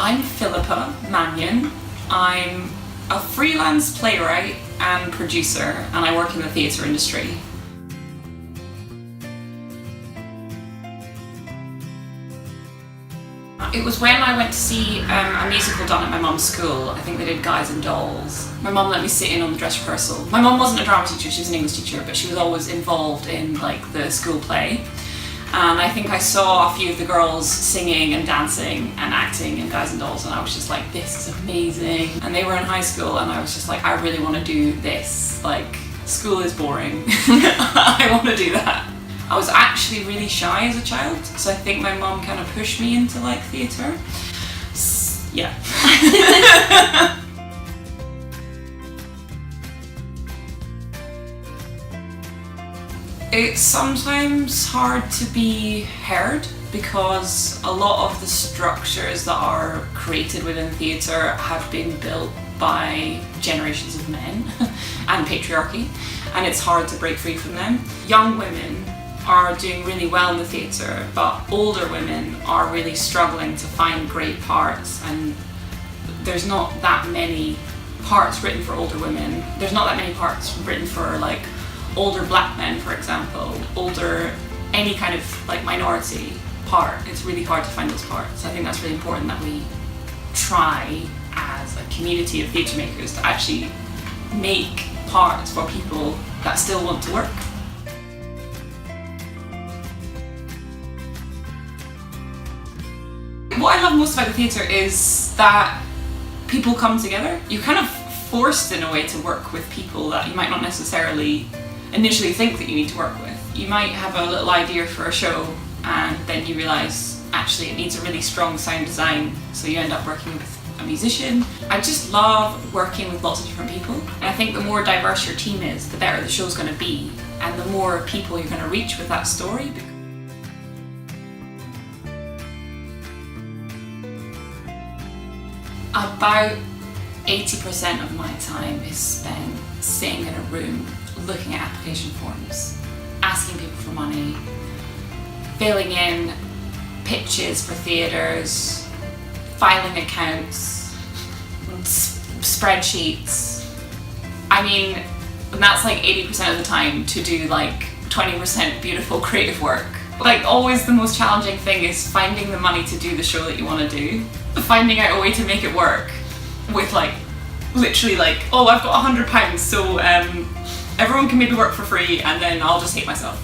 I'm Philippa Mannion. I'm a freelance playwright and producer, and I work in the theatre industry. It was when I went to see a musical done at my mum's school. I think they did Guys and Dolls. My mum let me sit in on the dress rehearsal. My mum wasn't a drama teacher, she was an English teacher, but she was always involved in the school play. And I think I saw a few of the girls singing and dancing and acting in Guys and Dolls, and I was just like, this is amazing. And they were in high school, and I was just like, I really want to do this. Like, school is boring. I want to do that. I was actually really shy as a child, so I think my mum kind of pushed me into theatre. Yeah. It's sometimes hard to be heard because a lot of the structures that are created within theatre have been built by generations of men and patriarchy, and it's hard to break free from them. Young women are doing really well in the theatre, but older women are really struggling to find great parts, and there's not that many parts written for older women. There's not that many parts written for older black men, for example, any kind of minority part. It's really hard to find those parts. I think that's really important that we try as a community of theatre makers to actually make parts for people that still want to work. What I love most about the theatre is that people come together. You're kind of forced in a way to work with people that you might not necessarily initially think that you need to work with. You might have a little idea for a show and then you realise actually it needs a really strong sound design, so you end up working with a musician. I just love working with lots of different people, and I think the more diverse your team is, the better the show's going to be, and the more people you're going to reach with that story. About 80% of my time is spent sitting in a room looking at application forms, asking people for money, filling in pitches for theatres, filing accounts, spreadsheets. I mean, that's 80% of the time to do 20% beautiful creative work. Always the most challenging thing is finding the money to do the show that you want to do. Finding out a way to make it work with literally oh, I've got £100, so everyone can maybe work for free and then I'll just hate myself.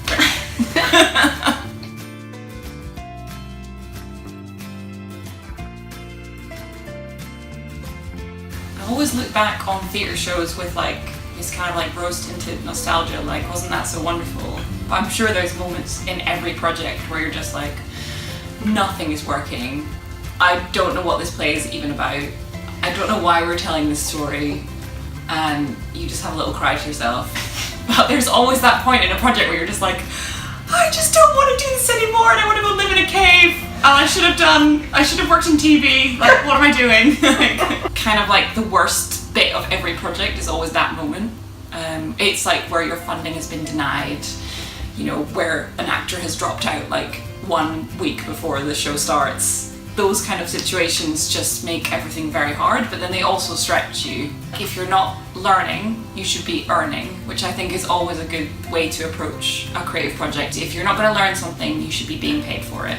I always look back on theatre shows with this kind of rose-tinted nostalgia, wasn't that so wonderful? But I'm sure there's moments in every project where you're just nothing is working. I don't know what this play is even about. I don't know why we're telling this story, and you just have a little cry to yourself. But there's always that point in a project where you're just I just don't want to do this anymore, and I want to go live in a cave, and I should have worked in TV, what am I doing? Kind of the worst bit of every project is always that moment. It's where your funding has been denied, where an actor has dropped out 1 week before the show starts. Those kind of situations just make everything very hard, but then they also stretch you. If you're not learning, you should be earning, which I think is always a good way to approach a creative project. If you're not going to learn something, you should be being paid for it.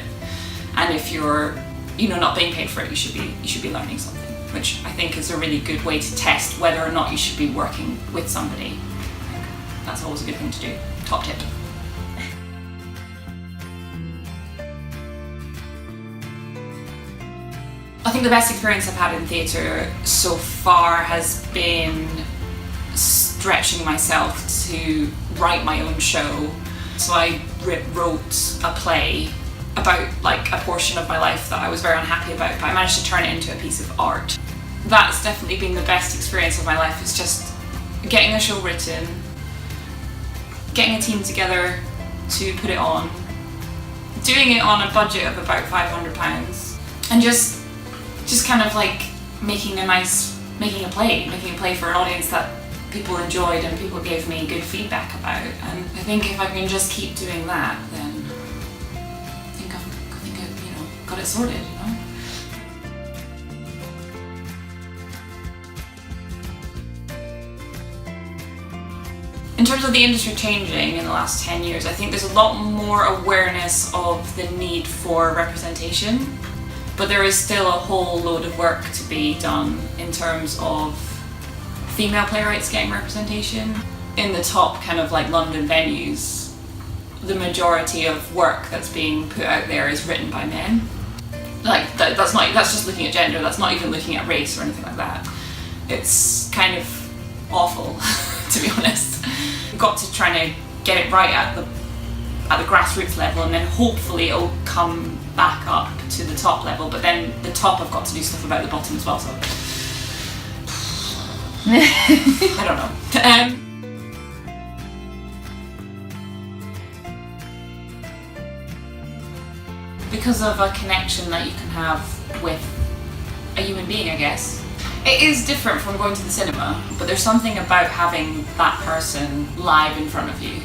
And if you're not being paid for it, you should be learning something, which I think is a really good way to test whether or not you should be working with somebody. That's always a good thing to do. Top tip. I think the best experience I've had in theatre so far has been stretching myself to write my own show. So I wrote a play about a portion of my life that I was very unhappy about, but I managed to turn it into a piece of art. That's definitely been the best experience of my life, is just getting a show written, getting a team together to put it on, doing it on a budget of about £500, and just kind of making a play for an audience that people enjoyed and people gave me good feedback about. And I think if I can just keep doing that, then I think I've got it sorted, terms of the industry changing in the last 10 years, I think there's a lot more awareness of the need for representation, but there is still a whole load of work to be done in terms of female playwrights getting representation. In the top kind of like London venues, the majority of work that's being put out there is written by men. Like that's just looking at gender, that's not even looking at race or anything like that. It's kind of awful, to be honest. We've got to try to get it right at the grassroots level, and then hopefully it'll come back up to the top level, but then the top have got to do stuff about the bottom as well, so I don't know. Because of a connection that you can have with a human being, I guess. It is different from going to the cinema, but there's something about having that person live in front of you,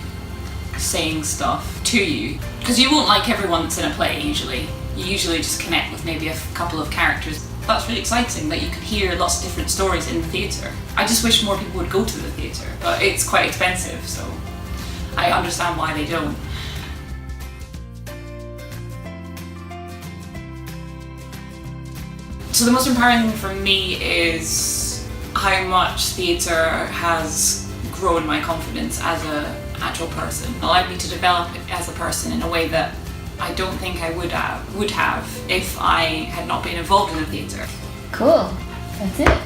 saying stuff to you. Because you won't like everyone that's in a play usually. You usually just connect with maybe a couple of characters. That's really exciting, that you can hear lots of different stories in the theatre. I just wish more people would go to the theatre, but it's quite expensive, so I understand why they don't. So the most empowering thing for me is how much theatre has grown my confidence as an actual person. It allowed me to develop as a person in a way that I don't think I would have if I had not been involved in the theatre. Cool. That's it.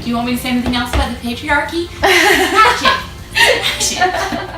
Do you want me to say anything else about the patriarchy? Action! Action!